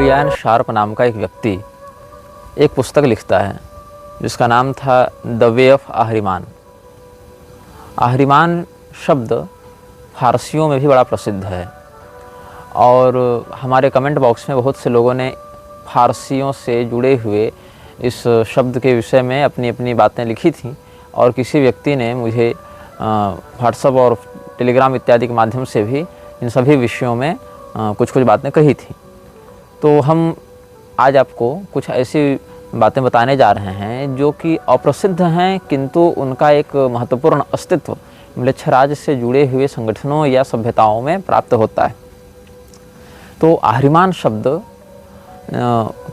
Brian sharp नाम का एक व्यक्ति एक पुस्तक लिखता है जिसका नाम था द वे ऑफ आहरिमान। आहरिमान शब्द फारसियों में भी बड़ा प्रसिद्ध है और हमारे कमेंट बॉक्स में बहुत से लोगों ने फारसियों से जुड़े हुए इस शब्द के विषय में अपनी अपनी बातें लिखी थीं और किसी व्यक्ति ने मुझे व्हाट्सएप और टेलीग्राम इत्यादि के माध्यम से भी इन सभी विषयों में कुछ बातें कही थी। तो हम आज आपको कुछ ऐसी बातें बताने जा रहे हैं जो कि अप्रसिद्ध हैं, किंतु उनका एक महत्वपूर्ण अस्तित्व म्लेच्छराज से जुड़े हुए संगठनों या सभ्यताओं में प्राप्त होता है। तो आहरिमान शब्द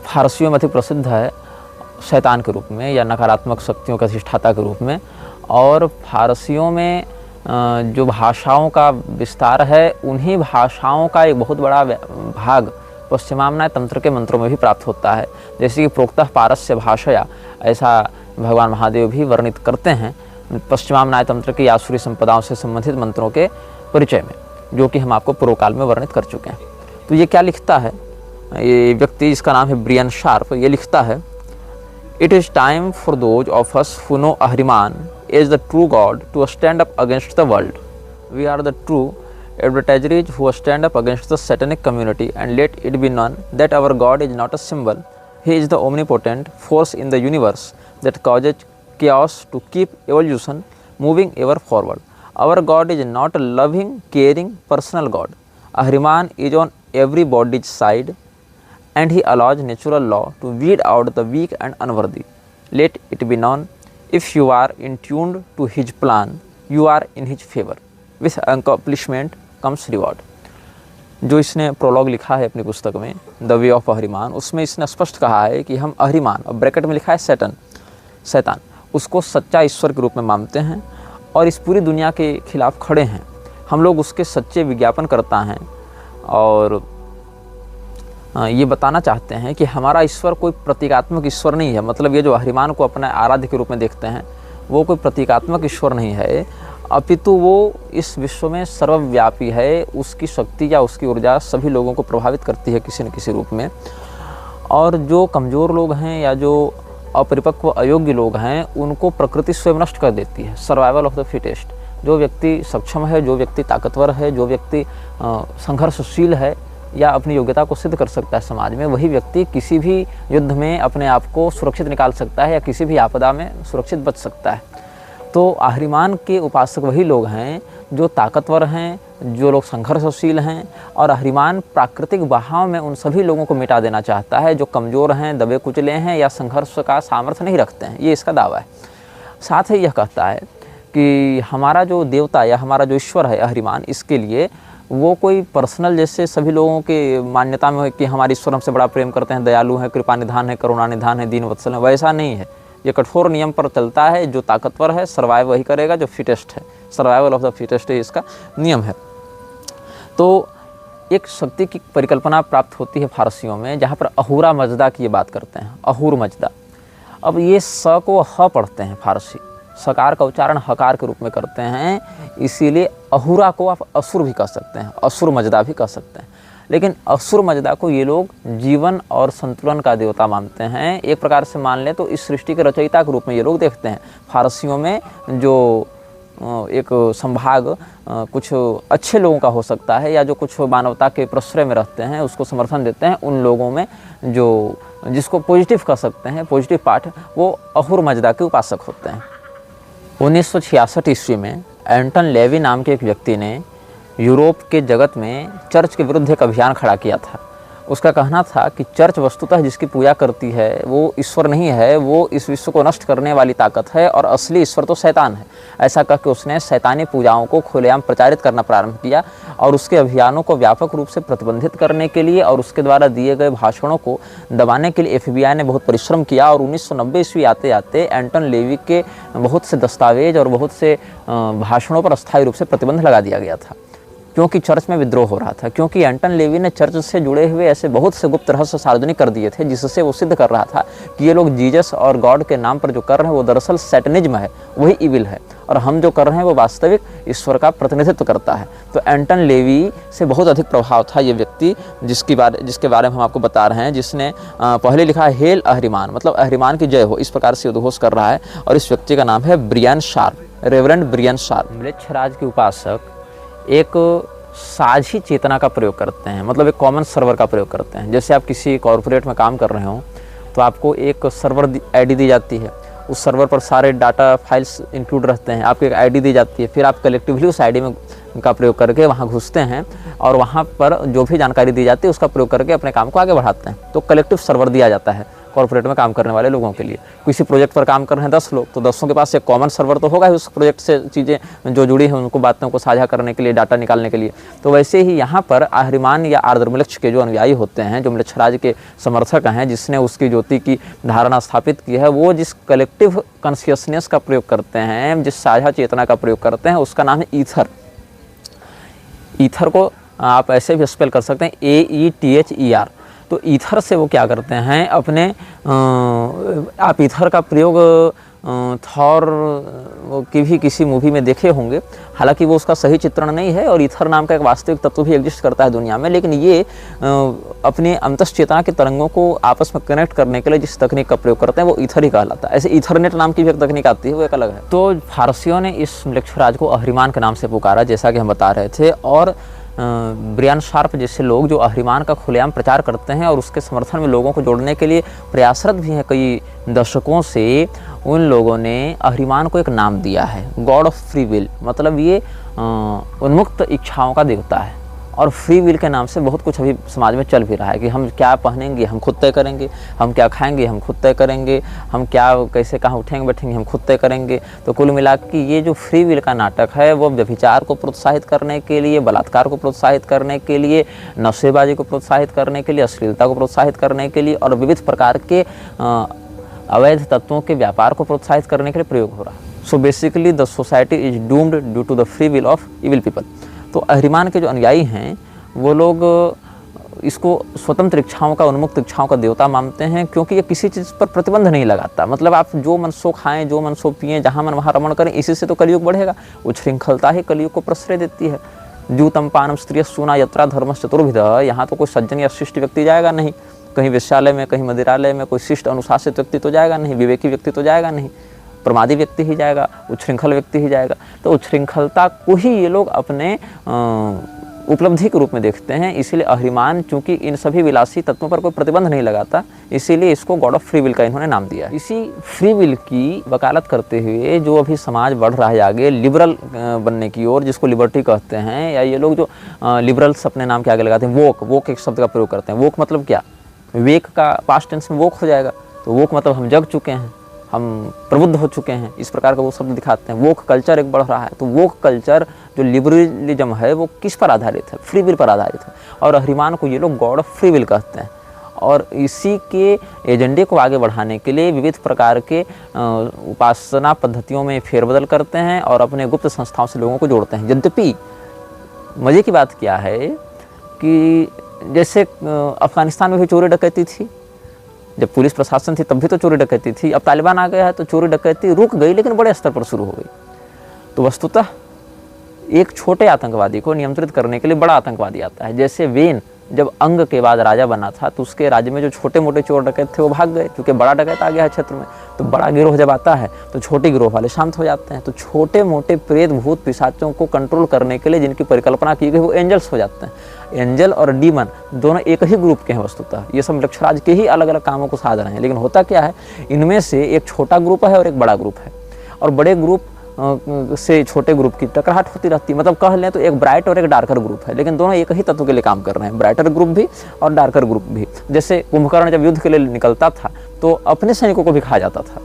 फारसियों में अधिक प्रसिद्ध है शैतान के रूप में या नकारात्मक शक्तियों के अधिष्ठाता के रूप में, और फारसियों में जो भाषाओं का विस्तार है उन्हीं भाषाओं का एक बहुत बड़ा भाग पश्चिमाम्नाय तंत्र के मंत्रों में भी प्राप्त होता है। जैसे कि प्रोक्तः पारस्य भाषया, ऐसा भगवान महादेव भी वर्णित करते हैं पश्चिमाम्नाय तंत्र की आसुरी संपदाओं से संबंधित मंत्रों के परिचय में, जो कि हम आपको पूर्व काल में वर्णित कर चुके हैं। तो ये क्या लिखता है ये व्यक्ति, जिसका नाम है ब्रियन शार्प, ये लिखता है, it is time for those of us who know Ahriman is the true God to stand up against the world. We are the true adversaries who stand up against the satanic community, and let it be known that our God is not a symbol. He is the omnipotent force in the universe that causes chaos to keep evolution moving ever forward. Our God is not a loving, caring, personal God. Ahriman is on everybody's side, and he allows natural law to weed out the weak and unworthy. Let it be known, if you are in tuned to his plan, you are in his favor. With accomplishment comes reward. जो इसने prologue लिखा है अपनी पुस्तक में the way of आहरिमान, उसमें इसने स्पष्ट कहा है कि हम आहरिमान, और ब्रैकेट में लिखा है शैतान, उसको सच्चा ईश्वर के रूप में मानते हैं और इस पूरी दुनिया के खिलाफ खड़े हैं। हम लोग उसके सच्चे विज्ञापन करता हैं और ये बताना चाहते हैं कि हमारा ईश्वर कोई प्रतीकात्मक ईश्वर नहीं है। मतलब ये जो आहरिमान को अपने आराध्य के रूप में देखते हैं वो कोई प्रतीकात्मक ईश्वर नहीं है, अपितु वो इस विश्व में सर्वव्यापी है। उसकी शक्ति या उसकी ऊर्जा सभी लोगों को प्रभावित करती है किसी न किसी रूप में, और जो कमज़ोर लोग हैं या जो अपरिपक्व अयोग्य लोग हैं उनको प्रकृति स्वयं नष्ट कर देती है। Survival of the fittest. जो व्यक्ति सक्षम है, जो व्यक्ति ताकतवर है, जो व्यक्ति संघर्षशील है या अपनी योग्यता को सिद्ध कर सकता है समाज में, वही व्यक्ति किसी भी युद्ध में अपने आप को सुरक्षित निकाल सकता है या किसी भी आपदा में सुरक्षित बच सकता है। तो आहरिमान के उपासक वही लोग हैं जो ताकतवर हैं, जो लोग संघर्षशील हैं, और आहरिमान प्राकृतिक बहाव में उन सभी लोगों को मिटा देना चाहता है जो कमज़ोर हैं, दबे कुचले हैं या संघर्ष का सामर्थ्य नहीं रखते हैं। ये इसका दावा है। साथ ही यह कहता है कि हमारा जो देवता या हमारा जो ईश्वर है आहरिमान, इसके लिए वो कोई पर्सनल जैसे सभी लोगों के मान्यता में है कि हमारे ईश्वर हमसे बड़ा प्रेम करते हैं, दयालु हैं, कृपा निधान है, करुणा निधान है, दीन वत्सल है, वैसा नहीं है। ये कठोर नियम पर चलता है। जो ताकतवर है सर्वाइव वही करेगा, जो फिटेस्ट है, सर्वाइवल ऑफ द फिटेस्ट है, इसका नियम है। तो एक शक्ति की परिकल्पना प्राप्त होती है फारसियों में, जहाँ पर अहूरा मजदा की ये बात करते हैं, अहूर मजदा। अब ये स को ह पढ़ते हैं फारसी, सकार का उच्चारण हकार के रूप में करते हैं, इसीलिए अहूरा को आप असुर भी कह सकते हैं, असुर मजदा भी कह सकते हैं। लेकिन असुर मजदा को ये लोग जीवन और संतुलन का देवता मानते हैं। एक प्रकार से मान लें तो इस सृष्टि के रचयिता के रूप में ये लोग देखते हैं। फारसियों में जो एक संभाग कुछ अच्छे लोगों का हो सकता है या जो कुछ मानवता के प्रश्रय में रहते हैं, उसको समर्थन देते हैं, उन लोगों में जो जिसको पॉजिटिव कह सकते हैं, पॉजिटिव पार्ट, वो अहूर मजदा के उपासक होते हैं। 1966 ईस्वी में एंटन लेवी नाम के एक व्यक्ति ने यूरोप के जगत में चर्च के विरुद्ध एक अभियान खड़ा किया था। उसका कहना था कि चर्च वस्तुतः जिसकी पूजा करती है वो ईश्वर नहीं है, वो इस विश्व को नष्ट करने वाली ताकत है और असली ईश्वर तो शैतान है। ऐसा कह के उसने शैतानी पूजाओं को खुलेआम प्रचारित करना प्रारंभ किया और उसके अभियानों को व्यापक रूप से प्रतिबंधित करने के लिए और उसके द्वारा दिए गए भाषणों को दबाने के लिए FBI ने बहुत परिश्रम किया। और 1990 ईस्वी आते आते एंटन लेवी के बहुत से दस्तावेज और बहुत से भाषणों पर अस्थायी रूप से प्रतिबंध लगा दिया गया था। क्योंकि चर्च में विद्रोह हो रहा था, क्योंकि एंटन लेवी ने चर्च से जुड़े हुए ऐसे बहुत से गुप्त रहस्य सार्वजनिक कर दिए थे, जिससे वो सिद्ध कर रहा था कि ये लोग जीसस और गॉड के नाम पर जो कर रहे हैं वो दरअसल सैटनिज्म है, वही इविल है, और हम जो कर रहे हैं वो वास्तविक ईश्वर का प्रतिनिधित्व करता है। तो एंटन लेवी से बहुत अधिक प्रभाव था ये व्यक्ति, जिसके बारे में हम आपको बता रहे हैं, जिसने पहले लिखा है हेल अहरिमान, मतलब अहरिमान की जय हो, इस प्रकार से उद्घोष कर रहा है। और इस व्यक्ति का नाम है Brian Sharp, reverend Brian Sharp. म्लेच्छराज के उपासक एक साझी चेतना का प्रयोग करते हैं, मतलब एक कॉमन सर्वर का प्रयोग करते हैं। जैसे आप किसी कॉर्पोरेट में काम कर रहे हो तो आपको एक सर्वर आईडी दी जाती है, उस सर्वर पर सारे डाटा फाइल्स इंक्लूड रहते हैं, आपको एक आईडी दी जाती है, फिर आप कलेक्टिवली उस आईडी में का प्रयोग करके वहाँ घुसते हैं और वहाँ पर जो भी जानकारी दी जाती है उसका प्रयोग करके अपने काम को आगे बढ़ाते हैं। तो कलेक्टिव सर्वर दिया जाता है कॉर्पोरेट में काम करने वाले लोगों के लिए। किसी प्रोजेक्ट पर काम कर रहे हैं 10 लोग, तो 10 के पास एक कॉमन सर्वर तो होगा ही उस प्रोजेक्ट से चीज़ें जो जुड़ी हैं उनको बातों को साझा करने के लिए, डाटा निकालने के लिए। तो वैसे ही यहाँ पर अहरिमान या आर्द्रमलेच्छ के जो अनुयायी होते हैं, जो म्लेच्छराज के समर्थक हैं, जिसने उसकी ज्योति की धारणा स्थापित की है, वो जिस कलेक्टिव कॉन्शियसनेस का प्रयोग करते हैं, जिस साझा चेतना का प्रयोग करते हैं, उसका नाम है ईथर। ईथर को आप ऐसे भी स्पेल कर सकते हैं AETHER। तो ईथर से वो क्या करते हैं, अपने आप ईथर का प्रयोग थॉर की भी किसी मूवी में देखे होंगे, हालांकि वो उसका सही चित्रण नहीं है और ईथर नाम का एक वास्तविक तत्व भी एग्जिस्ट करता है दुनिया में, लेकिन ये अपने अंतश्चेतना के तरंगों को आपस में कनेक्ट करने के लिए जिस तकनीक का प्रयोग करते हैं वो ईथर ही कहलाता है। ऐसे ईथरनेट नाम की भी एक तकनीक आती है, वो एक अलग है। तो फारसियों ने इस म्लेच्छराज को अहरिमान के नाम से पुकारा, जैसा कि हम बता रहे थे। और ब्रियन शार्प जैसे लोग जो अहरिमान का खुलेआम प्रचार करते हैं और उसके समर्थन में लोगों को जोड़ने के लिए प्रयासरत भी हैं कई दशकों से, उन लोगों ने अहरिमान को एक नाम दिया है, गॉड ऑफ फ्री विल। मतलब ये उन्मुक्त इच्छाओं का देवता है। और फ्री विल के नाम से बहुत कुछ अभी समाज में चल भी रहा है कि हम क्या पहनेंगे हम खुद तय करेंगे, हम क्या खाएंगे हम खुद तय करेंगे, हम क्या कैसे कहाँ उठेंगे बैठेंगे हम खुद तय करेंगे। तो कुल मिला के ये जो फ्री विल का नाटक है वो व्यभिचार को प्रोत्साहित करने के लिए, बलात्कार को प्रोत्साहित करने के लिए, नशेबाजी को प्रोत्साहित करने के लिए, अश्लीलता को प्रोत्साहित करने के लिए और विविध प्रकार के अवैध तत्वों के व्यापार को प्रोत्साहित करने के लिए प्रयोग हो रहा है। So basically the society is doomed due to the free will of evil people. तो अहरिमान के जो अनुयायी हैं वो लोग इसको स्वतंत्र इच्छाओं का, उन्मुक्त इच्छाओं का देवता मानते हैं, क्योंकि ये किसी चीज़ पर प्रतिबंध नहीं लगाता। मतलब आप जो मन सो खाएं, जो मन सो पिएं, जहाँ मन वहाँ रमण करें, इसी से तो कलयुग बढ़ेगा। उच्छृंखलता ही कलयुग को प्रश्रय देती है। जूतम पानम स्त्रिय सूना यत्रा धर्मश्च चतुर्विध। यहाँ तो कोई सज्जन या शिष्ट व्यक्ति जाएगा नहीं, कहीं वेश्यालय में, कहीं मदिरालय में कोई शिष्ट अनुशासित व्यक्ति तो जाएगा नहीं, विवेकी व्यक्ति तो जाएगा नहीं, प्रमादी व्यक्ति ही जाएगा, उच्छृंखल व्यक्ति ही जाएगा। तो उच्छृंखलता को ही ये लोग अपने उपलब्धि के रूप में देखते हैं। इसीलिए अहरिमान चूंकि इन सभी विलासी तत्वों पर कोई प्रतिबंध नहीं लगाता, इसीलिए इसको गॉड ऑफ फ्री विल का इन्होंने नाम दिया। इसी फ्री विल की वकालत करते हुए जो अभी समाज बढ़ रहा है आगे लिबरल बनने की ओर, जिसको लिबर्टी कहते हैं, या ये लोग जो लिबरल्स अपने नाम के आगे लगाते हैं, वोक एक शब्द का प्रयोग करते हैं। वोक मतलब क्या, वेक का पास्ट टेंस में वोक हो जाएगा, तो वोक मतलब हम जग चुके हैं, हम प्रबुद्ध हो चुके हैं, इस प्रकार का वो शब्द दिखाते हैं। वोक कल्चर एक बढ़ रहा है। तो वोक कल्चर जो लिबरलिज्म है वो किस पर आधारित है, फ्री विल पर आधारित है। और अहरिमान को ये लोग गॉड ऑफ फ्री विल कहते हैं। और इसी के एजेंडे को आगे बढ़ाने के लिए विविध प्रकार के उपासना पद्धतियों में फेरबदल करते हैं और अपने गुप्त संस्थाओं से लोगों को जोड़ते हैं। यद्यपि मज़े की बात क्या है कि जैसे अफगानिस्तान में भी चोरी डकैती थी, जब पुलिस प्रशासन थी तब भी तो चोरी डकैती थी। अब तालिबान आ गया है तो चोरी डकैती रुक गई, लेकिन बड़े स्तर पर शुरू हो गई। तो वस्तुतः एक छोटे आतंकवादी को नियंत्रित करने के लिए बड़ा आतंकवादी आता है। जैसे वेन जब अंग के बाद राजा बना था तो उसके राज्य में जो छोटे मोटे चोर डकैत थे वो भाग गए, क्योंकि बड़ा डकैत आ गया है क्षेत्र में। तो बड़ा गिरोह जब आता है तो छोटे गिरोह वाले शांत हो जाते हैं। तो छोटे मोटे प्रेत भूत पिशाचों को कंट्रोल करने के लिए जिनकी परिकल्पना की गई वो एंजल्स हो जाते हैं। एंजल और डीमन दोनों एक ही ग्रुप के हैं वस्तुतः। ये सब म्लेच्छराज के ही अलग अलग कामों को साध रहे हैं। लेकिन होता क्या है, इनमें से एक छोटा ग्रुप है और एक बड़ा ग्रुप है, और बड़े ग्रुप से छोटे ग्रुप की टकराहट होती रहती है। मतलब कह लें तो एक ब्राइट और एक डार्कर ग्रुप है, लेकिन दोनों एक ही तत्व के लिए काम कर रहे हैं, ब्राइटर ग्रुप भी और डार्कर ग्रुप भी। जैसे कुंभकर्ण जब युद्ध के लिए निकलता था तो अपने सैनिकों को भी खा जाता था।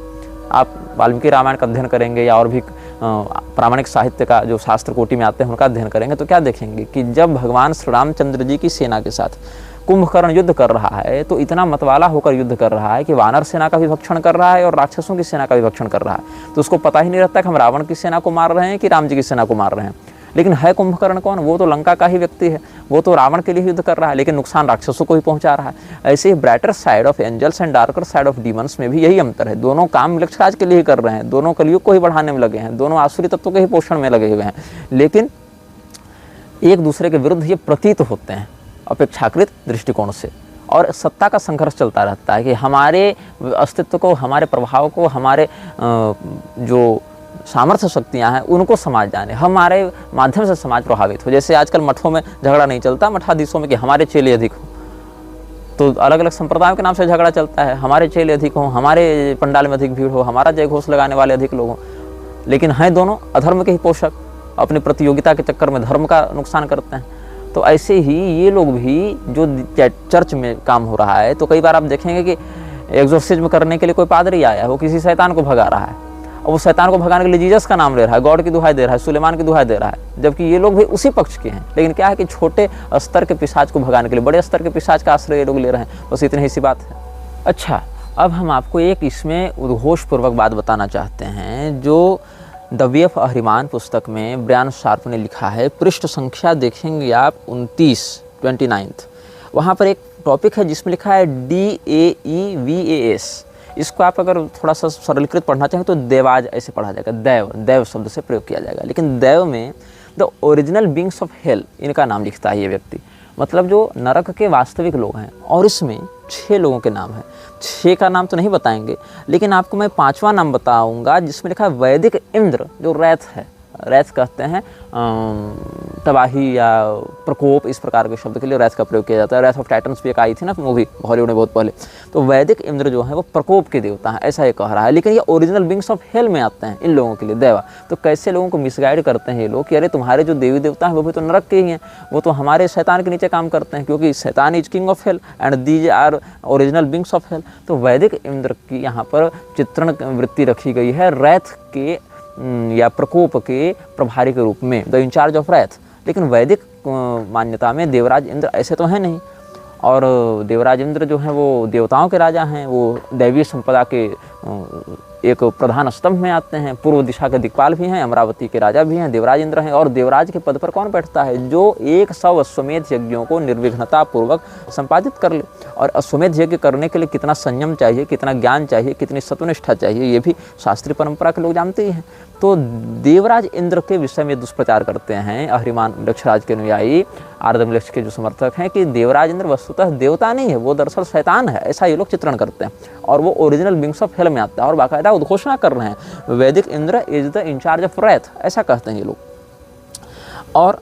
आप वाल्मीकि रामायण का अध्ययन करेंगे या और भी प्रामाणिक साहित्य का जो शास्त्र कोटि में आते हैं उनका अध्ययन करेंगे तो क्या देखेंगे कि जब भगवान श्री रामचंद्र जी की सेना के साथ कुंभकर्ण युद्ध कर रहा है तो इतना मतवाला होकर युद्ध कर रहा है कि वानर सेना का भी भक्षण कर रहा है और राक्षसों की सेना का भी भक्षण कर रहा है। तो उसको पता ही नहीं रहता कि हम रावण की सेना को मार रहे हैं कि राम जी की सेना को मार रहे हैं। लेकिन है कुंभकर्ण कौन? वो तो लंका का ही व्यक्ति है, वो तो रावण के लिए युद्ध कर रहा है, लेकिन नुकसान राक्षसों को ही पहुंचा रहा है। ऐसे ही brighter side of angels and darker side of demons में भी यही अंतर है। दोनों काम मृक्षराज के लिए ही कर रहे हैं, दोनों कलयुग को ही बढ़ाने में लगे हैं, दोनों आसुरी तत्वों के ही पोषण में लगे हुए हैं, लेकिन एक दूसरे के विरुद्ध ये प्रतीत होते हैं अपेक्षाकृत दृष्टिकोण से। और सत्ता का संघर्ष चलता रहता है कि हमारे अस्तित्व को, हमारे प्रभाव को, हमारे जो सामर्थ्य शक्तियां हैं उनको समाज जाने, हमारे माध्यम से समाज प्रभावित हो। जैसे आजकल मठों में झगड़ा नहीं चलता, मठाधीशों में कि हमारे चेले अधिक हो, तो अलग अलग संप्रदायों के नाम से झगड़ा चलता है, हमारे चेले अधिक हो, हमारे पंडाल में अधिक भीड़ हो, हमारा जय घोष लगाने वाले अधिक लोग हों, लेकिन हैं दोनों अधर्म के ही पोषक, अपनी प्रतियोगिता के चक्कर में धर्म का नुकसान करते हैं। तो ऐसे ही ये लोग भी, जो चर्च में काम हो रहा है, तो कई बार आप देखेंगे कि एक्सोर्सिज्म करने के लिए कोई पादरी आया है, वो किसी शैतान को भगा रहा है, और वो शैतान को भगाने के लिए जीसस का नाम ले रहा है, गॉड की दुहाई दे रहा है, सुलेमान की दुहाई दे रहा है, जबकि ये लोग भी उसी पक्ष के हैं। लेकिन क्या है कि छोटे स्तर के पिशाच को भगाने के लिए बड़े स्तर के पिशाच का आश्रय ये लोग ले रहे हैं, बस इतनी ही सी बात है। अच्छा, अब हम आपको एक इसमें उद्घोषपूर्वक बात बताना चाहते हैं, जो द वे ऑफ अहरिमान पुस्तक में ब्रायन शार्प ने लिखा है। पृष्ठ संख्या देखेंगे आप 29 वहाँ पर एक टॉपिक है जिसमें लिखा है DAEVAS। इसको आप अगर थोड़ा सा सरलीकृत पढ़ना चाहें तो देवाज ऐसे पढ़ा जाएगा, दैव, दैव शब्द से प्रयोग किया जाएगा। लेकिन दैव में the original beings of hello, इनका नाम लिखता है ये व्यक्ति, मतलब जो नरक के वास्तविक लोग हैं। और इसमें 6 लोगों के नाम हैं। 6 का नाम तो नहीं बताएंगे, लेकिन आपको मैं 5वां नाम बताऊंगा जिसमें लिखा है वैदिक इंद्र, जो रैथ है। रैथ कहते हैं तबाही या प्रकोप, इस प्रकार के शब्द के लिए रैथ का प्रयोग किया जाता है। रैथ ऑफ टाइटन्स भी एक आई थी ना मूवी हॉलीवुड में बहुत पहले। तो वैदिक इंद्र जो है वो प्रकोप के देवता हैं, ऐसा ये कह रहा है। लेकिन ये ओरिजिनल बींग्स ऑफ हेल में आते हैं इन लोगों के लिए, देवा। तो कैसे लोगों को मिसगाइड करते हैं ये लोग कि अरे तुम्हारे जो देवी देवता हैं वो भी तो नरक के ही हैं, वो तो हमारे शैतान के नीचे काम करते हैं, क्योंकि शैतान is king of hell and these are original beings of hell. तो वैदिक इंद्र की यहाँ पर चित्रण वृत्ति रखी गई है रैथ के या प्रकोप के प्रभारी के रूप में, द इंचार्ज ऑफ रैथ। लेकिन वैदिक मान्यता में देवराज इंद्र ऐसे तो हैं नहीं, और देवराज इंद्र जो हैं वो देवताओं के राजा हैं, वो दैवीय संपदा के एक प्रधान स्तंभ में आते हैं, पूर्व दिशा के दिक्पाल भी हैं, अमरावती के राजा भी हैं, देवराज इंद्र हैं। और देवराज के पद पर कौन बैठता है? जो 100 अश्वमेध यज्ञों को निर्विघ्नता पूर्वक संपादित कर ले। और अश्वमेध यज्ञ करने के लिए कितना संयम चाहिए, कितना ज्ञान चाहिए, कितनी सत्वनिष्ठा चाहिए, ये भी शास्त्रीय परंपरा के लोग जानते ही हैं। तो देवराज इंद्र के विषय में दुष्प्रचार करते हैं अहरिमान वृक्षराज के अनुयायी, आर्दमलेक्ष के जो समर्थक हैं, कि देवराज इंद्र वस्तुतः देवता नहीं है, वो दरअसल शैतान है, ऐसा ये लोग चित्रण करते हैं। और वो ओरिजिनल बींग्स ऑफ हेल में आता है, और बाकायदा उद्घोषणा कर रहे हैं Vedic Indra is the in charge of wrath, ऐसा कहते हैं ये लोग। और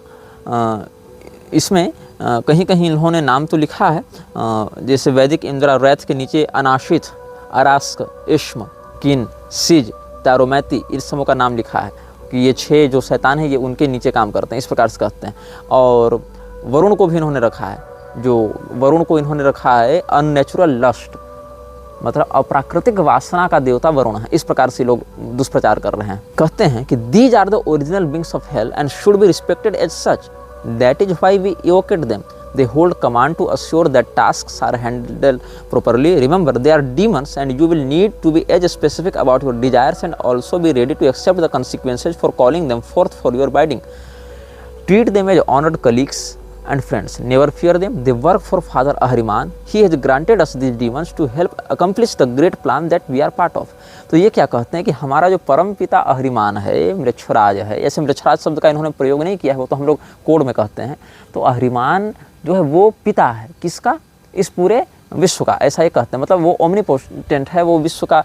इसमें कहीं कहीं इन्होंने नाम तो लिखा है, जैसे वैदिक इंद्र और रैथ के नीचे अनाशित, अरास्क, इश्म, किन, सिज, तारोमैती, इस समूह का नाम लिखा है कि ये 6 जो शैतान है ये उनके नीचे काम करते हैं, इस प्रकार से कहते हैं। और वरुण को भी इन्होंने रखा है, जो वरुण को इन्होंने रखा है अननेचुरल लस्ट, मतलब अप्राकृतिक वासना का देवता वरुण है, इस प्रकार से लोग दुष्प्रचार कर रहे हैं। कहते हैं कि these are the original beings of hell and should be respected as such, that is why we evocate them. They hold command to assure that tasks are handled properly. Remember, they are demons and you will need to be as specific about your desires and also be ready to accept the consequences for calling them forth for your bidding. Treat them as honored colleagues and friends. Never fear them. They work for Father Ahriman. He has granted us these demons to help accomplish the great plan that we are part of. तो ये क्या कहते हैं कि हमारा जो परम पिता अहरिमान है, मृक्षराज है, ऐसे मृक्षराज शब्द का इन्होंने प्रयोग नहीं किया है, वो तो हम लोग कोड में कहते हैं। तो अहरिमान जो है वो पिता है किसका? इस पूरे विश्व का, ऐसा ही कहते हैं। मतलब वो ओमनीपोटेंट है, वो विश्व का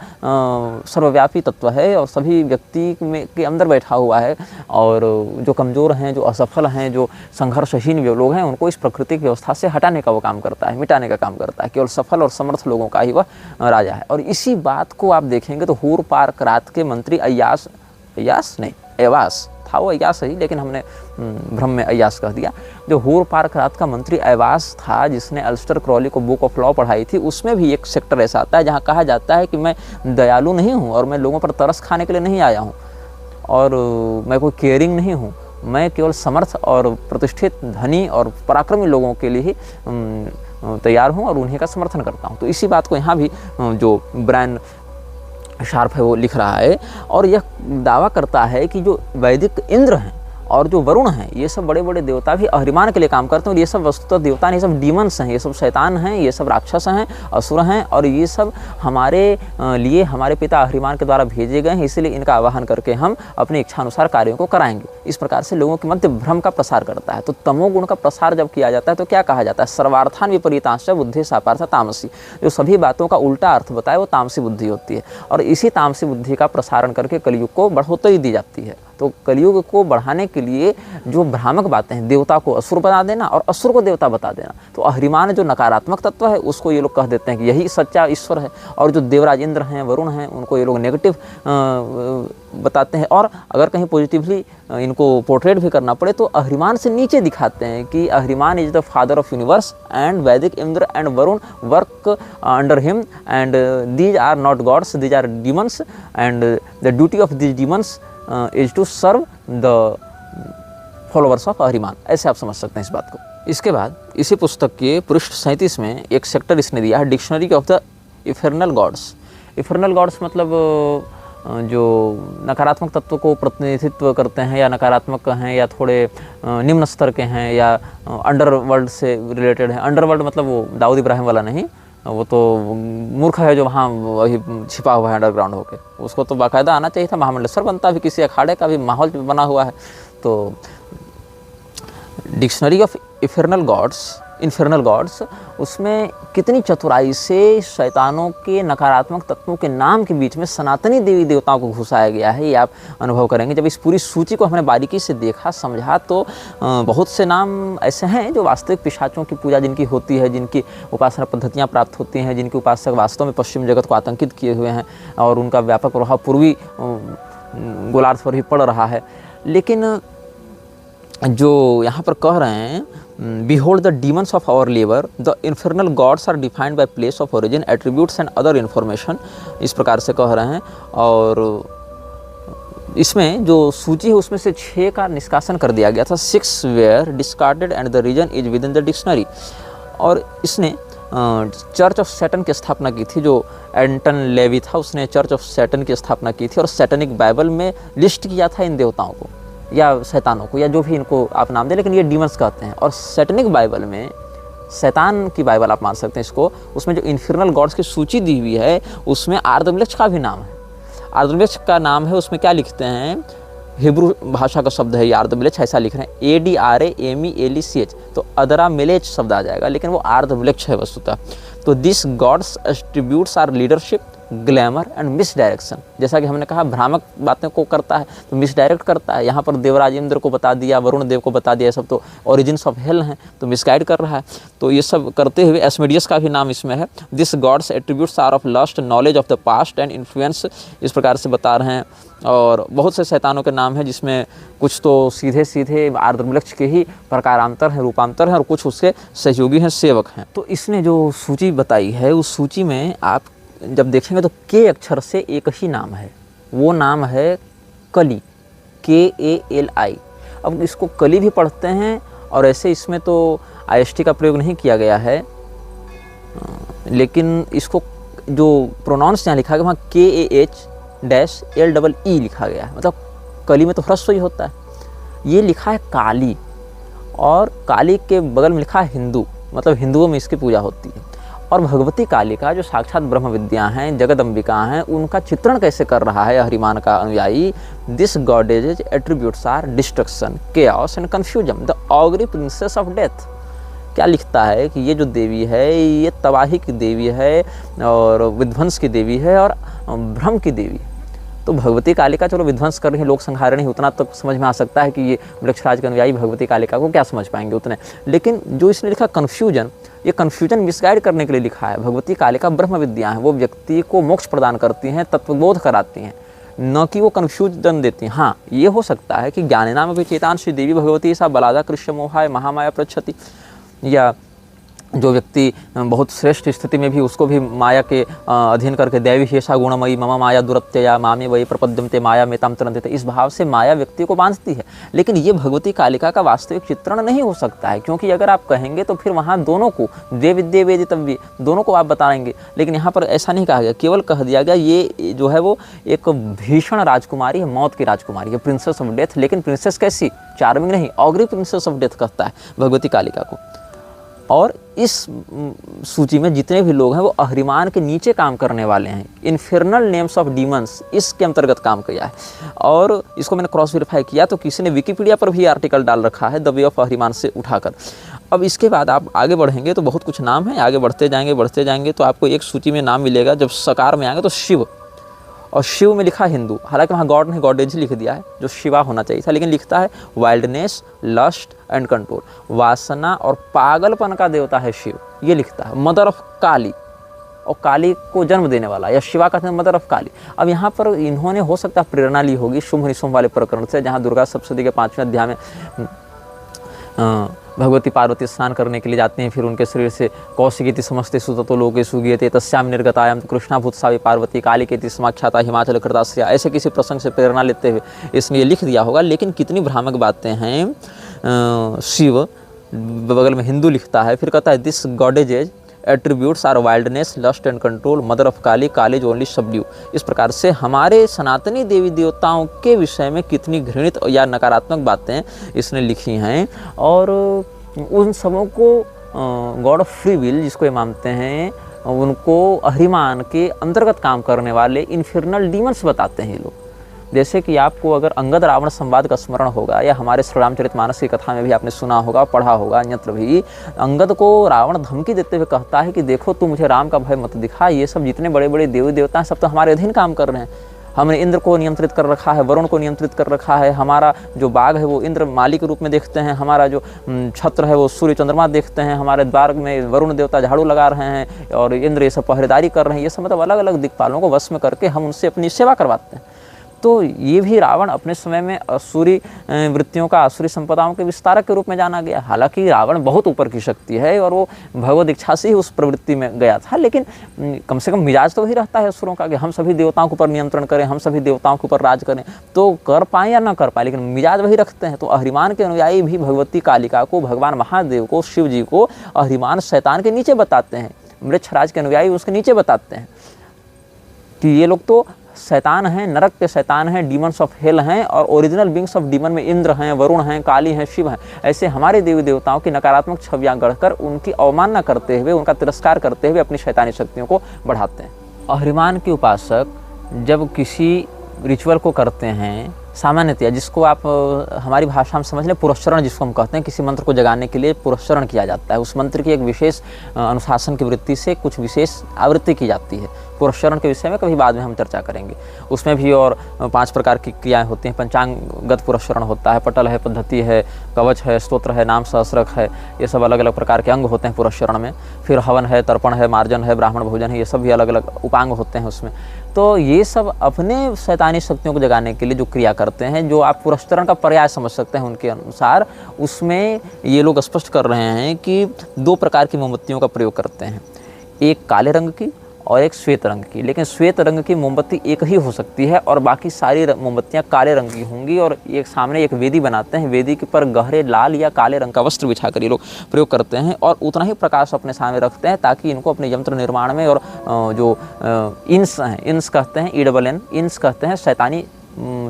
सर्वव्यापी तत्व है और सभी व्यक्ति में के अंदर बैठा हुआ है। और जो कमज़ोर हैं, जो असफल हैं, जो संघर्षहीन लोग हैं, उनको इस प्राकृतिक व्यवस्था से हटाने का वो काम करता है, मिटाने का काम करता है। केवल सफल और समर्थ लोगों का ही वह राजा है। और इसी बात को आप देखेंगे तो हूर पार्क रात के मंत्री एवास था, वो अय्यास ही, लेकिन हमने भ्रम में अय्यास कह दिया। जो हूर पार्क रात का मंत्री एवास था, जिसने अल्स्टर क्रॉली को बुक ऑफ लॉ पढ़ाई थी, उसमें भी एक सेक्टर ऐसा आता है जहाँ कहा जाता है कि मैं दयालु नहीं हूँ और मैं लोगों पर तरस खाने के लिए नहीं आया हूँ और मैं कोई केयरिंग नहीं हूँ, मैं केवल समर्थ और प्रतिष्ठित, धनी और पराक्रमी लोगों के लिए ही तैयार हूँ और उन्हीं का समर्थन करता हूँ। तो इसी बात को यहाँ भी जो ब्रायन शार्प है वो लिख रहा है और यह दावा करता है कि जो वैदिक इंद्र हैं और जो वरुण हैं ये सब बड़े बड़े देवता भी अहिरिमान के लिए काम करते हैं। और ये सब वस्तुतः देवता नहीं, ये सब डीमंस हैं, ये सब शैतान हैं, ये सब राक्षस हैं, असुर हैं, और ये सब हमारे लिए हमारे पिता अहिरिमान के द्वारा भेजे गए हैं, इसलिए इनका आवाहन करके हम अपनी इच्छानुसार कार्यों को कराएंगे। इस प्रकार से लोगों के मध्य भ्रम का प्रसार करता है। तो तमोगुण का प्रसार जब किया जाता है तो क्या कहा जाता है? सर्वार्थान विपरीतांश बुद्धि सापार्थ तामसी। जो सभी बातों का उल्टा अर्थ बताए वो तामसी बुद्धि होती है, और इसी तामसी बुद्धि का प्रसारण करके कलयुग को बढ़ोतरी दी जाती है। तो कलयुग को बढ़ाने के लिए जो भ्रामक बातें हैं, देवता को असुर बना देना और असुर को देवता बता देना, तो अहिरिमान जो नकारात्मक तत्व है उसको ये लोग कह देते हैं कि यही सच्चा ईश्वर है, और जो देवराज इंद्र हैं, वरुण हैं, उनको ये लोग नेगेटिव बताते हैं। और अगर कहीं पॉजिटिवली इनको पोर्ट्रेट भी करना पड़े तो अहिरिमान से नीचे दिखाते हैं कि Ahriman is the father of universe and वैदिक Indra and Varuna work under him and these are not gods, these are demons and the duty of these demons is to serve the followers of Ahriman. ऐसे आप समझ सकते हैं इस बात को। इसके बाद इसी पुस्तक के पृष्ठ 37 में एक सेक्टर इसने दिया है, dictionary of the infernal gods. Infernal gods मतलब जो नकारात्मक तत्व को प्रतिनिधित्व करते हैं, या नकारात्मक हैं, या थोड़े निम्न स्तर के हैं, या अंडरवर्ल्ड से रिलेटेड है। अंडरवर्ल्ड मतलब वो दाऊद इब्राहिम वाला नहीं, वो तो मूर्ख है जो वहाँ वही छिपा हुआ है अंडरग्राउंड होके। उसको तो बाकायदा आना चाहिए था, महामंडलेश्वर बनता भी, किसी अखाड़े का भी माहौल बना हुआ है। तो डिक्शनरी ऑफ इन्फर्नल गॉड्स, उसमें कितनी चतुराई से शैतानों के नकारात्मक तत्वों के नाम के बीच में सनातनी देवी देवताओं को घुसाया गया है, ये आप अनुभव करेंगे। जब इस पूरी सूची को हमने बारीकी से देखा, समझा, तो बहुत से नाम ऐसे हैं जो वास्तविक पिशाचों की पूजा जिनकी होती है, जिनकी उपासना पद्धतियाँ प्राप्त होती हैं, जिनके उपासक वास्तव में पश्चिम जगत को आतंकित किए हुए हैं, और उनका व्यापक प्रभाव पूर्वी गोलार्ध पर भी पड़ रहा है। लेकिन जो यहाँ पर कह रहे हैं, Behold the demons of our labor, the infernal gods are defined by place of origin, attributes and other information, इस प्रकार से कह रहे हैं। और इसमें जो सूची है उसमें से 6 का निष्कासन कर दिया गया था। 6 were discarded and the region is within the dictionary। और इसने चर्च ऑफ सैटन की स्थापना की थी, जो एंटन लेवी था उसने चर्च ऑफ सैटन की स्थापना की थी, और सैटनिक बाइबल में लिस्ट किया था इन देवताओं को या शैतानों को, या जो भी इनको आप नाम दें, लेकिन ये डीमंस कहते हैं। और सैटनिक बाइबल में, शैतान की बाइबल आप मान सकते हैं इसको, उसमें जो इन्फर्नल गॉड्स की सूची दी हुई है उसमें आर्दमलेक्ष का भी नाम है। आर्दमलेक्ष का नाम है, उसमें क्या लिखते हैं, हिब्रू भाषा का शब्द है ये आर्दमलेक्ष, ऐसा लिख रहे हैं ADRAMELECH, तो अदरा मेलेच शब्द आ जाएगा, लेकिन वो आर्दमलेक्ष है वस्तुतः। तो this god's attributes are leadership, glamour and misdirection. जैसा कि हमने कहा भ्रामक बातें को करता है तो मिस डायरेक्ट करता है। यहाँ पर देवराज इंद्र को बता दिया, वरुण देव को बता दिया, सब तो ओरिजिन्स ऑफ हेल हैं, तो मिसगाइड कर रहा है। तो ये सब करते हुए एस्मेडियस का भी नाम इसमें है। This god's attributes are of lust, knowledge of the past and influence, इस प्रकार से बता रहे हैं। और बहुत से शैतानों के नाम हैं जिसमें कुछ तो सीधे सीधे आर्द्रमलक्ष के ही प्रकारांतर हैं, रूपांतर हैं, और कुछ उसके सहयोगी हैं, सेवक हैं। तो इसने जो सूची बताई है उस सूची में आप जब देखेंगे तो के अक्षर से एक ही नाम है, वो नाम है कली, KALI। अब इसको कली भी पढ़ते हैं, और ऐसे इसमें तो IST का प्रयोग नहीं किया गया है, लेकिन इसको जो प्रोनाउंस यहाँ लिखा गया वहाँ KAH-LEE लिखा गया है, मतलब कली में तो ह्रस्व ही होता है। ये लिखा है काली, और काली के बगल में लिखा है हिंदू, मतलब हिंदुओं में इसकी पूजा होती है। और भगवती कालिका जो साक्षात ब्रह्म विद्या हैं, जगदम्बिका हैं, उनका चित्रण कैसे कर रहा है अहिरिमान का अनुयायी। This goddess attributes are destruction, chaos and confusion, the augury princess of death. क्या लिखता है कि ये जो देवी है ये तबाही की देवी है, और विध्वंस की देवी है, और भ्रम की देवी। तो भगवती कालिका चलो विध्वंस कर रही है, लोक संहारणी, उतना तो समझ में आ सकता है कि ये वृक्षराज के अनुयायी भगवती कालिका को क्या समझ पाएंगे उतने। लेकिन जो इसने लिखा कन्फ्यूजन, ये कन्फ्यूजन मिसगाइड करने के लिए लिखा है। भगवती कालिका ब्रह्म विद्या है, वो व्यक्ति को मोक्ष प्रदान करती हैं, तत्वबोध कराती हैं, न कि वो कन्फ्यूजन देती हैं। हाँ, ये हो सकता है कि ज्ञानिनाम विचेतान श्री देवी भगवती सा बलादा कृष्ण मोहाय महामाया प्रच्छति, या जो व्यक्ति बहुत श्रेष्ठ स्थिति में भी उसको भी माया के अधीन करके दैवी हेषा गुणमयी मम माया दुरत्यया मामे वही प्रपद्यमते माया में ताम तरंते, इस भाव से माया व्यक्ति को बांधती है। लेकिन ये भगवती कालिका का वास्तविक चित्रण नहीं हो सकता है, क्योंकि अगर आप कहेंगे तो फिर वहाँ दोनों को द्वे विद्ये वेदितव्ये दोनों को आप बताएंगे। लेकिन यहाँ पर ऐसा नहीं कहा गया, केवल कह दिया गया ये जो है वो एक भीषण राजकुमारी है, मौत की राजकुमारी है, प्रिंसेस ऑफ डेथ। लेकिन प्रिंसेस कैसी? चार्मिंग नहीं, ऑगरी प्रिंसेस ऑफ डेथ कहता है भगवती कालिका को। और इस सूची में जितने भी लोग हैं वो अहरिमान के नीचे काम करने वाले हैं, इन्फर्नल नेम्स ऑफ डीमंस इसके अंतर्गत काम किया है। और इसको मैंने क्रॉस वेरीफाई किया तो किसी ने विकिपीडिया पर भी आर्टिकल डाल रखा है द वे ऑफ अहरिमान से उठाकर। अब इसके बाद आप आगे बढ़ेंगे तो बहुत कुछ नाम है, आगे बढ़ते जाएंगे तो आपको एक सूची में नाम मिलेगा। जब सकार में आएंगे तो शिव, और शिव में लिखा हिंदू, हालांकि वहाँ गॉड नहीं गॉडेज लिख दिया है जो शिवा होना चाहिए था, लेकिन लिखता है वाइल्डनेस, लस्ट एंड कंट्रोल, वासना और पागलपन का देवता है शिव, ये लिखता है। मदर ऑफ काली, और काली को जन्म देने वाला, या शिवा कहते हैं मदर ऑफ काली। अब यहाँ पर इन्होंने हो सकता है प्रेरणा ली होगी शुंभ निशुंभ वाले प्रकरण से, जहाँ दुर्गा सप्तशती के 5वें अध्याय में भगवती पार्वती स्नान करने के लिए जाते हैं, फिर उनके शरीर से कौशिकीति समस्ते सुततो लोके सुगीयते तस्याम निर्गतायाम तो कृष्णाभूत सावी पार्वती कालिकेति समाख्याता हिमाचल कृताश्रया, ऐसे किसी प्रसंग से प्रेरणा लेते हुए इसने ये लिख दिया होगा। लेकिन कितनी भ्रामक बातें हैं। शिव बगल में हिंदू लिखता है, फिर कहता है this goddesses attributes are wildness, lust and control, mother of Kali, कालेज ओनली सबड्यू। इस प्रकार से हमारे सनातनी देवी देवताओं के विषय में कितनी घृणित या नकारात्मक बातें इसने लिखी हैं। और उन सबों को गॉड ऑफ फ्री विल जिसको ये मानते हैं, उनको अहरिमान के अंतर्गत काम करने वाले इन्फर्नल डीमंस बताते हैं ये लोग। जैसे कि आपको अगर अंगद रावण संवाद का स्मरण होगा, या हमारे श्री रामचरितमानस की कथा में भी आपने सुना होगा, पढ़ा होगा अन्यत्र भी, अंगद को रावण धमकी देते हुए कहता है कि देखो तू मुझे राम का भय मत दिखा, ये सब जितने बड़े बड़े देवी देवता हैं सब तो हमारे अधीन काम कर रहे हैं। हमने इंद्र को नियंत्रित कर रखा है, वरुण को नियंत्रित कर रखा है, हमारा जो बाग है वो इंद्र माली के रूप में देखते हैं, हमारा जो छत्र है वो सूर्य चंद्रमा देखते हैं, हमारे द्वार में वरुण देवता झाड़ू लगा रहे हैं और इंद्र ये सब पहरेदारी कर रहे हैं। ये सब मतलब अलग अलग दिक्पालों को वश में करके हम उनसे अपनी सेवा करवाते हैं। तो ये भी रावण अपने समय में असुरी वृत्तियों का, असुरी संपदाओं के विस्तारक के रूप में जाना गया। हालांकि रावण बहुत ऊपर की शक्ति है और वो भगवत इच्छा से ही उस प्रवृत्ति में गया था, लेकिन कम से कम मिजाज तो वही रहता है असुरों का कि हम सभी देवताओं के ऊपर नियंत्रण करें, हम सभी देवताओं के ऊपर राज करें। तो कर पाएँ या ना कर पाएँ, लेकिन मिजाज वही रखते हैं। तो अहरिमान के अनुयायी भी भगवती कालिका को, भगवान महादेव को, शिव जी को अहरिमान शैतान के नीचे बताते हैं, मृच्छराज के अनुयायी उसके नीचे बताते हैं कि ये लोग तो शैतान हैं, नरक के शैतान हैं, डीमंस ऑफ हेल हैं, और ओरिजिनल बींग्स ऑफ डीमन में इंद्र हैं, वरुण हैं, काली हैं, शिव हैं। ऐसे हमारे देवी देवताओं की नकारात्मक छवियां गढ़कर उनकी अवमानना करते हुए, उनका तिरस्कार करते हुए अपनी शैतानी शक्तियों को बढ़ाते हैं। अहरिमान के उपासक जब किसी रिचुअल को करते हैं, सामान्यतया जिसको आप हमारी भाषा में समझ लें पुरस्चरण जिसको हम कहते हैं, किसी मंत्र को जगाने के लिए पुरस्चरण किया जाता है। उस मंत्र की एक विशेष अनुशासन की वृत्ति से कुछ विशेष आवृत्ति की जाती है। पुरस्चरण के विषय में कभी बाद में हम चर्चा करेंगे। उसमें भी और 5 प्रकार की क्रियाएं होती हैं। पंचांगगत पुरस्चरण होता है, पटल है, पद्धति है, कवच है, स्तोत्र है, नाम सहस्रक है, ये सब अलग अलग प्रकार के अंग होते हैं पुरस्चरण में। फिर हवन है, तर्पण है, मार्जन है, ब्राह्मण भोजन है, ये सब भी अलग अलग उपांग होते हैं उसमें। तो ये सब अपने शैतानी शक्तियों को जगाने के लिए जो क्रिया करते हैं, जो आप पुरस्चरण का पर्याय समझ सकते हैं उनके अनुसार, उसमें ये लोग स्पष्ट कर रहे हैं कि 2 प्रकार की मोमबत्तियों का प्रयोग करते हैं, एक काले रंग की और एक श्वेत रंग की। लेकिन श्वेत रंग की मोमबत्ती एक ही हो सकती है और बाकी सारी मोमबत्तियाँ काले रंग की होंगी। और एक सामने एक वेदी बनाते हैं, वेदी के पर गहरे लाल या काले रंग का वस्त्र बिछाकर ये लोग प्रयोग करते हैं और उतना ही प्रकाश अपने सामने रखते हैं ताकि इनको अपने यंत्र निर्माण में, और जो इंस हैं, इंस कहते हैं, ENN, इंस कहते हैं शैतानी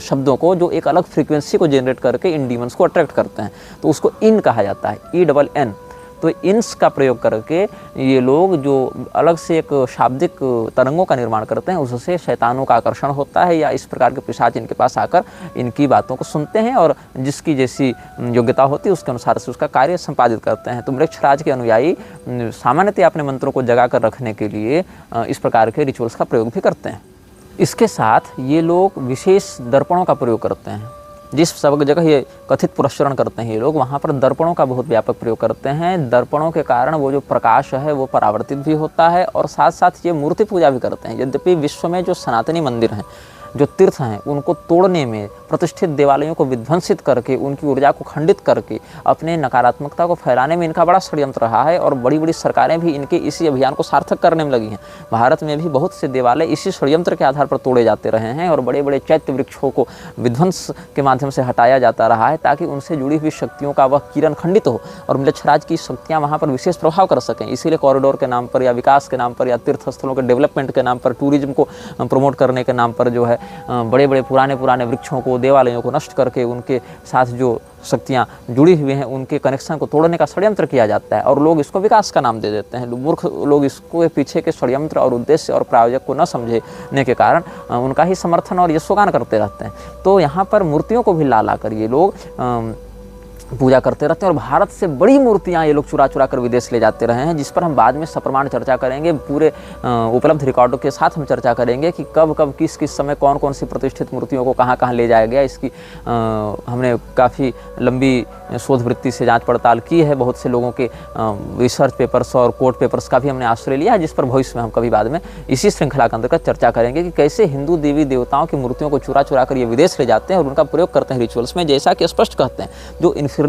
शब्दों को जो एक अलग फ्रीक्वेंसी को जनरेट करके इन डीमंस को अट्रैक्ट करते हैं, तो उसको इन कहा जाता है, ENN। तो इंस का प्रयोग करके ये लोग जो अलग से एक शाब्दिक तरंगों का निर्माण करते हैं, उससे शैतानों का आकर्षण होता है, या इस प्रकार के पिशाच इनके पास आकर इनकी बातों को सुनते हैं और जिसकी जैसी योग्यता होती है उसके अनुसार से उसका कार्य संपादित करते हैं। तो मृक्षराज के अनुयायी सामान्यतः अपने मंत्रों को जगा कर रखने के लिए इस प्रकार के रिचुअल्स का प्रयोग भी करते हैं। इसके साथ ये लोग विशेष दर्पणों का प्रयोग करते हैं। जिस सब जगह ये कथित पुरस्चरण करते हैं ये लोग, वहाँ पर दर्पणों का बहुत व्यापक प्रयोग करते हैं। दर्पणों के कारण वो जो प्रकाश है वो परावर्तित भी होता है और साथ साथ ये मूर्ति पूजा भी करते हैं। यद्यपि विश्व में जो सनातनी मंदिर हैं, जो तीर्थ हैं उनको तोड़ने में, प्रतिष्ठित देवालयों को विध्वंसित करके, उनकी ऊर्जा को खंडित करके अपने नकारात्मकता को फैलाने में इनका बड़ा षड्यंत्र रहा है। और बड़ी बड़ी सरकारें भी इनके इसी अभियान को सार्थक करने में लगी हैं। भारत में भी बहुत से देवालय इसी षड्यंत्र के आधार पर तोड़े जाते रहे हैं और बड़े बड़े चैत्य वृक्षों को विध्वंस के माध्यम से हटाया जाता रहा है, ताकि उनसे जुड़ी हुई शक्तियों का वह किरण खंडित हो और म्लेच्छराज की शक्तियाँ वहाँ पर विशेष प्रभाव कर सकें। इसीलिए कॉरिडोर के नाम पर या विकास के नाम पर या तीर्थ स्थलों के डेवलपमेंट के नाम पर, टूरिज्म को प्रमोट करने के नाम पर जो है बड़े बड़े पुराने वृक्षों को, देवालयों को नष्ट करके उनके साथ जो शक्तियाँ जुड़ी हुई हैं उनके कनेक्शन को तोड़ने का षड्यंत्र किया जाता है। और लोग इसको विकास का नाम दे देते हैं। मूर्ख लोग इसको पीछे के षड्यंत्र और उद्देश्य और प्रायोजक को न समझने के कारण उनका ही समर्थन और यशोगान करते रहते हैं। तो यहाँ पर मूर्तियों को भी ला ला कर ये लोग पूजा करते रहते हैं और भारत से बड़ी मूर्तियाँ ये लोग चुरा चुरा कर विदेश ले जाते रहे हैं, जिस पर हम बाद में सप्रमाण चर्चा करेंगे। पूरे उपलब्ध रिकॉर्डों के साथ हम चर्चा करेंगे कि कब कब किस किस समय कौन कौन सी प्रतिष्ठित मूर्तियों को कहाँ कहाँ ले जाया गया। इसकी हमने काफ़ी लंबी शोध वृत्ति से जांच पड़ताल की है। बहुत से लोगों के रिसर्च पेपर्स और कोर्ट पेपर्स का भी हमने आश्रय लिया है, जिस पर भविष्य में हम कभी बाद में इसी श्रृंखला के अंतर्गत चर्चा करेंगे कि कैसे हिंदू देवी देवताओं की मूर्तियों को चुरा चुरा कर ये विदेश ले जाते हैं और उनका प्रयोग करते हैं रिचुअल्स में। जैसा कि स्पष्ट कहते हैं, जो इन्फिर्नल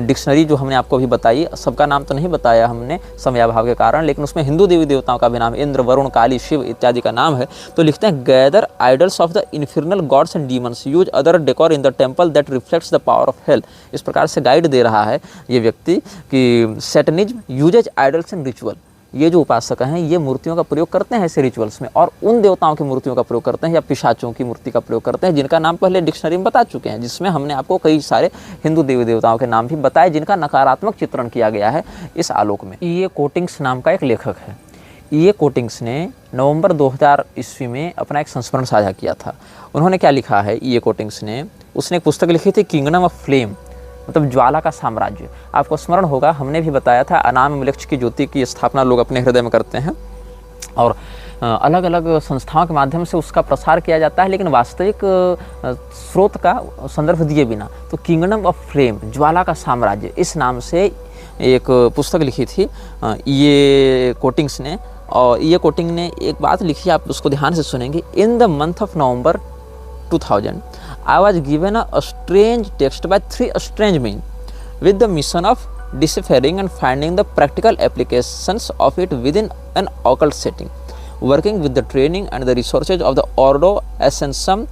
डिक्शनरी जो हमने आपको अभी बताई, सबका नाम तो नहीं बताया हमने समयाभाव के कारण, लेकिन उसमें हिंदू देवी देवताओं का भी नाम, इंद्र, वरुण, काली, शिव इत्यादि का नाम है। तो लिखते हैं, gather idols of the infernal gods and demons, use other decor in the temple that reflects the power of hell. इस प्रकार से गाइड दे रहा है ये व्यक्ति कि सैटनिज्म यूजेज आइडल्स इन रिचुअल। ये जो उपासक हैं ये मूर्तियों का प्रयोग करते हैं ऐसे रिचुअल्स में, और उन देवताओं की मूर्तियों का प्रयोग करते हैं या पिशाचों की मूर्ति का प्रयोग करते हैं, जिनका नाम पहले डिक्शनरी में बता चुके हैं, जिसमें हमने आपको कई सारे हिंदू देवी देवताओं के नाम भी बताए जिनका नकारात्मक चित्रण किया गया है इस आलोक में। ये कोटिंग्स नाम का एक लेखक है। ये कोटिंग्स ने नवंबर 2000 ईस्वी में अपना एक संस्मरण साझा किया था। उन्होंने क्या लिखा है, ये कोटिंग्स ने, उसने एक पुस्तक लिखी थी किंगडम ऑफ फ्लेम, मतलब ज्वाला का साम्राज्य। आपको स्मरण होगा, हमने भी बताया था अनाम मिलक्ष की ज्योति की स्थापना लोग अपने हृदय में करते हैं और अलग अलग संस्थाओं के माध्यम से उसका प्रसार किया जाता है, लेकिन वास्तविक स्रोत का संदर्भ दिए बिना। तो किंगडम ऑफ फ्लेम, ज्वाला का साम्राज्य, इस नाम से एक पुस्तक लिखी थी ये कोटिंग्स ने। और ये कोटिंग ने एक बात लिखी, आप उसको ध्यान से सुनेंगे। In the month of November 2000 I was given a strange text by 3 strange men with the mission of deciphering and finding the practical applications of it within an occult setting. Working with the training and the resources of the Ordo Ascension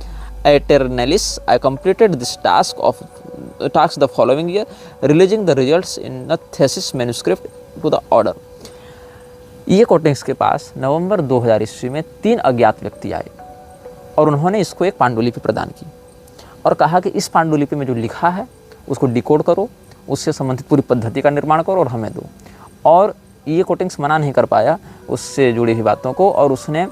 Aeternalis, I completed this task the following year, releasing the results in a thesis manuscript to the order. ये coatings के पास नवंबर 2000 ईस्वी में 3 अज्ञात व्यक्ति आए और उन्होंने इसको एक पांडुलिपि प्रदान की और कहा कि इस पांडुलिपि में जो लिखा है उसको डिकोड करो, उससे संबंधित पूरी पद्धति का निर्माण करो और हमें दो। और ये कोटिंग्स मना नहीं कर पाया उससे जुड़ी हुई बातों को, और उसने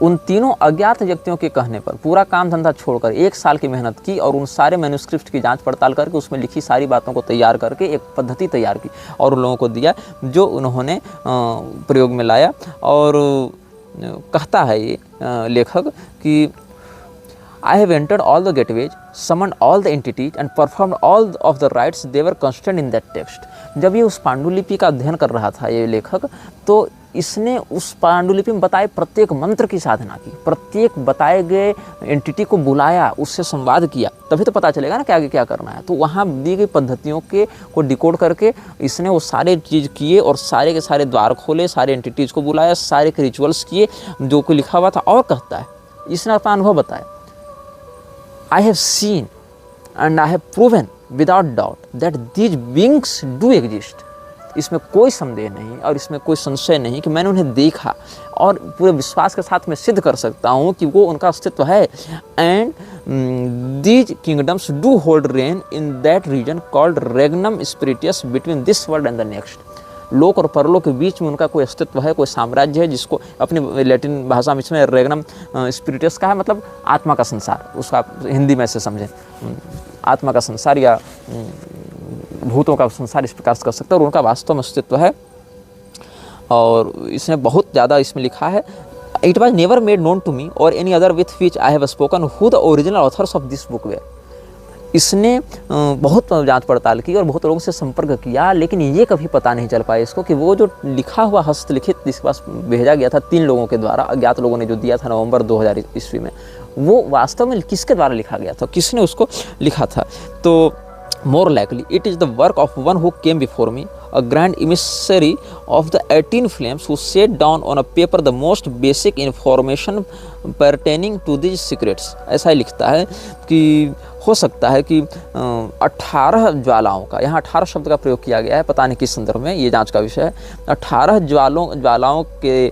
उन तीनों अज्ञात व्यक्तियों के कहने पर पूरा काम धंधा छोड़कर 1 साल की मेहनत की और उन सारे मैन्युस्क्रिप्ट की जांच पड़ताल करके उसमें लिखी सारी बातों को तैयार करके एक पद्धति तैयार की और उन लोगों को दिया, जो उन्होंने प्रयोग में लाया। और कहता है ये लेखक कि I have entered all the gateways, summoned all the entities and performed all of the rites they were contained in that text. जब ये उस पांडुलिपि का अध्ययन कर रहा था ये लेखक, तो इसने उस पांडुलिपि में बताए प्रत्येक मंत्र की साधना की, प्रत्येक बताए गए एंटिटी को बुलाया, उससे संवाद किया, तभी तो पता चलेगा ना कि आगे क्या करना है। तो वहाँ दी गई पद्धतियों को डिकोड करके इसने वो सारे चीज़ किए और सारे के सारे द्वार खोले, सारे एंटिटीज़ को बुलाया, सारे के रिचुअल्स किए जो कोई लिखा हुआ था। और कहता है, इसने अपना अनुभव बताया, I have seen and I have proven without doubt that these beings do exist. इसमें कोई संदेह नहीं और इसमें कोई संशय नहीं कि मैंने उन्हें देखा और पूरे विश्वास के साथ मैं सिद्ध कर सकता हूँ कि वो उनका अस्तित्व है। And these kingdoms do hold reign in that region called regnum spiritus between this world and the next. लोक और परलोक के बीच में उनका कोई अस्तित्व है, कोई साम्राज्य है, जिसको अपनी लैटिन भाषा में इसमें रेगनम स्पिरिटस का है, मतलब आत्मा का संसार, उसका हिंदी में से समझें, आत्मा का संसार या भूतों का संसार इस प्रकार से कर सकते हैं, और उनका वास्तव में अस्तित्व है। और इसने बहुत ज़्यादा इसमें लिखा है, it was never made known to me और any other with which I have spoken who the original authors of this book were. इसने बहुत जांच पड़ताल की और बहुत लोगों से संपर्क किया, लेकिन ये कभी पता नहीं चल पाया इसको कि वो जो लिखा हुआ हस्तलिखित जिसके पास भेजा गया था 3 लोगों के द्वारा, अज्ञात लोगों ने जो दिया था नवंबर 2000 ईस्वी में, वो वास्तव में किसके द्वारा लिखा गया था, किसने उसको लिखा था। तो more likely it is the work of one who came before me, a grand emissary of the 18 flames, who set down on a paper the most basic information pertaining to these secrets। ऐसा ही लिखता है कि हो सकता है कि 18 ज्वालाओं का, यहाँ 18 शब्द का प्रयोग किया गया है, पता नहीं किस संदर्भ में, ये जांच का विषय है। 18 ज्वालाओं के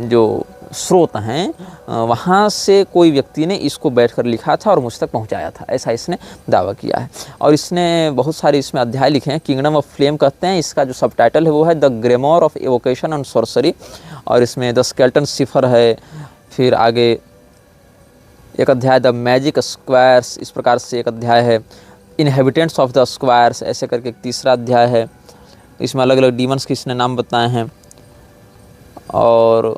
जो स्रोत हैं वहाँ से कोई व्यक्ति ने इसको बैठकर लिखा था और मुझ तक पहुँचाया था, ऐसा इसने दावा किया है। और इसने बहुत सारे इसमें अध्याय लिखे हैं। किंगडम ऑफ फ्लेम कहते हैं, इसका जो सब टाइटल है वो है the grimoire of evocation and sorcery, और इसमें द स्केल्टन सिफर है। फिर आगे एक अध्याय द मैजिक स्क्वायर्स, इस प्रकार से एक अध्याय है। इनहेबिटेंट्स ऑफ द स्क्वायर्स ऐसे करके एक तीसरा अध्याय है। इसमें अलग अलग डीमंस के इसने नाम बताए हैं। और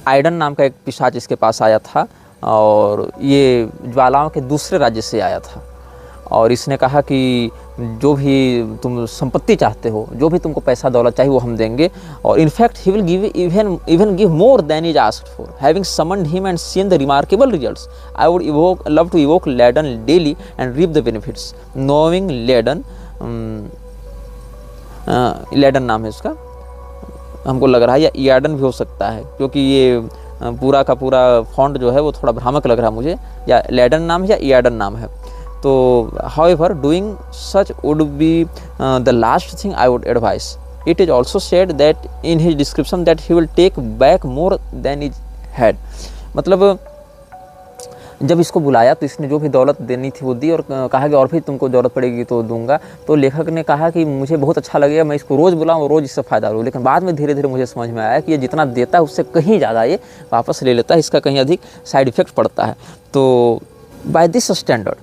आइडन नाम का एक पिशाच इसके पास आया था और ये ज्वालाओं के दूसरे राज्य से आया था, और इसने कहा कि जो भी तुम संपत्ति चाहते हो, जो भी तुमको पैसा दौलत चाहिए वो हम देंगे, और in fact he will give even give more than is asked for, having summoned him and seen the remarkable results, I would love to evoke Laden daily and reap the benefits, knowing Laden, Laden नाम है उसका, हमको लग रहा है, या यार्डन भी हो सकता है, क्योंकि ये पूरा का पूरा फॉन्ट जो है वो थोड़ा भ्रामक लग रहा है मुझे, या लेडन नाम है या यार्डन नाम है। तो however doing such would be the last thing I would advise. It is also said that in his description that he will take back more than is had. मतलब जब इसको बुलाया तो इसने जो भी दौलत देनी थी वो दी, और कहा कि और भी तुमको ज़रूरत पड़ेगी तो दूंगा। तो लेखक ने कहा कि मुझे बहुत अच्छा लगेगा, मैं इसको रोज़ बुलाऊँ और रोज़ इससे फ़ायदा लूँ। लेकिन बाद में धीरे धीरे मुझे समझ में आया कि ये जितना देता है उससे कहीं ज़्यादा ये वापस ले लेता है, इसका कहीं अधिक साइड इफ़ेक्ट पड़ता है। तो by this standard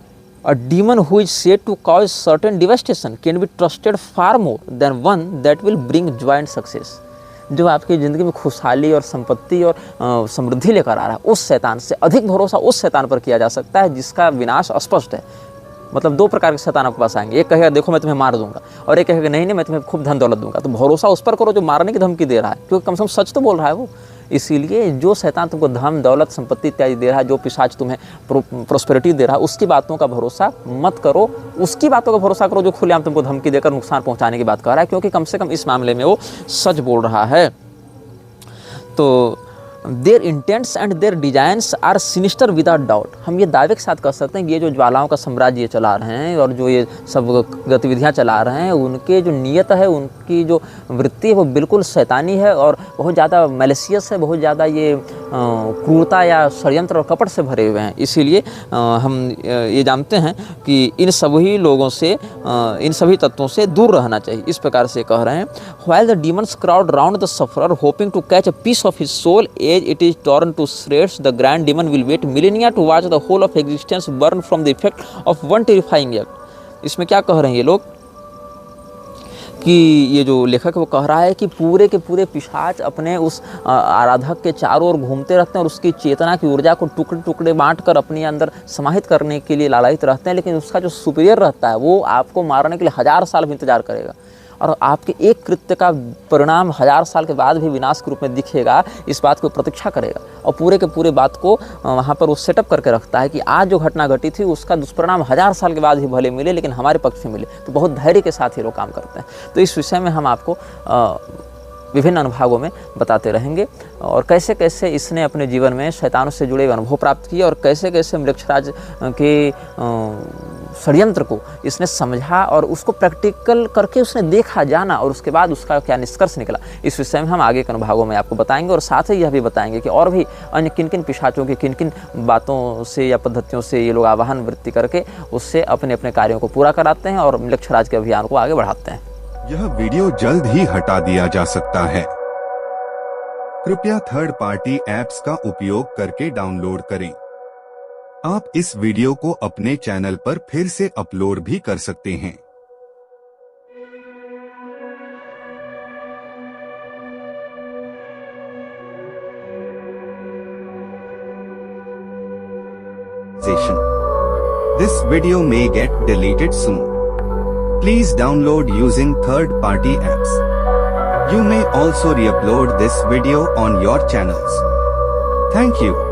a demon who is said to cause certain devastation can be trusted far more than one that will bring joy and success. जो आपकी ज़िंदगी में खुशहाली और संपत्ति और समृद्धि लेकर आ रहा है, उस शैतान से अधिक भरोसा उस शैतान पर किया जा सकता है जिसका विनाश स्पष्ट है। मतलब 2 प्रकार के शैतान आपके पास आएंगे, एक कहेगा देखो मैं तुम्हें मार दूंगा, और एक कहेगा नहीं नहीं मैं तुम्हें खूब धन दौलत दूंगा। तो भरोसा उस पर करो जो मारने की धमकी दे रहा है, क्योंकि कम से कम सच तो बोल रहा है वो। इसीलिए जो शैतान तुमको धन दौलत संपत्ति इत्यादि दे रहा है, जो पिशाच तुम्हें प्रोस्पेरिटी दे रहा है, उसकी बातों का भरोसा मत करो। उसकी बातों का भरोसा करो जो खुलेआम तुमको धमकी देकर नुकसान पहुंचाने की बात कर रहा है, क्योंकि कम से कम इस मामले में वो सच बोल रहा है। तो their intents and their designs are sinister without doubt. हम ये दावे के साथ कह सकते हैं कि ये जो ज्वालाओं का साम्राज्य ये चला रहे हैं और जो ये सब गतिविधियां चला रहे हैं, उनके जो नियत है, उनकी जो वृत्ति है वो बिल्कुल शैतानी है और बहुत ज़्यादा मैलिशियस है, बहुत ज़्यादा ये क्रूरता या षड्यंत्र और कपट से भरे हुए हैं। इसीलिए हम ये जानते हैं कि इन सभी लोगों से, इन सभी तत्वों से दूर रहना चाहिए। इस प्रकार से कह रहे हैं, while the demons crowd round the sufferer hoping to catch a piece of his soul as it is torn to shreds, the grand demon will wait millennia to watch the whole of existence burn from the effect of one terrifying act. इसमें क्या कह रहे हैं ये लोग कि ये जो लेखक वो कह रहा है कि पूरे के पूरे पिशाच अपने उस आराधक के चारों ओर घूमते रहते हैं और उसकी चेतना की ऊर्जा को टुकड़े टुकड़े बांट कर अपने अंदर समाहित करने के लिए लालायित रहते हैं, लेकिन उसका जो सुपीरियर रहता है वो आपको मारने के लिए 1000 साल भी इंतजार करेगा और आपके एक कृत्य का परिणाम 1000 साल के बाद भी विनाश के रूप में दिखेगा, इस बात को प्रतीक्षा करेगा और पूरे के पूरे बात को वहाँ पर वो सेटअप करके रखता है कि आज जो घटना घटी थी उसका दुष्परिणाम 1000 साल के बाद ही भले मिले लेकिन हमारे पक्ष में मिले। तो बहुत धैर्य के साथ ये लोग काम करते हैं। तो इस विषय में हम आपको विभिन्न अनुभागों में बताते रहेंगे और कैसे कैसे इसने अपने जीवन में शैतानों से जुड़े अनुभव प्राप्त किए और कैसे कैसे मृक्षराज के षड्यंत्र को इसने समझा और उसको प्रैक्टिकल करके उसने देखा जाना और उसके बाद उसका क्या निष्कर्ष निकला। इस विषय में हम आगे के अनुभागों में आपको बताएंगे और साथ ही यह भी बताएंगे कि और भी अन्य किन किन पिशाचों की किन किन बातों से या पद्धतियों से ये लोग आवाहन वृत्ति करके उससे अपने अपने कार्यों को पूरा कराते हैं और मृक्षराज के अभियान को आगे बढ़ाते हैं। यह वीडियो जल्द ही हटा दिया जा सकता है। कृपया थर्ड पार्टी ऐप्स का उपयोग करके डाउनलोड करें। आप इस वीडियो को अपने चैनल पर फिर से अपलोड भी कर सकते हैं। monetization. This video may get deleted soon. Please download using third-party apps. You may also re-upload this video on your channels. Thank you.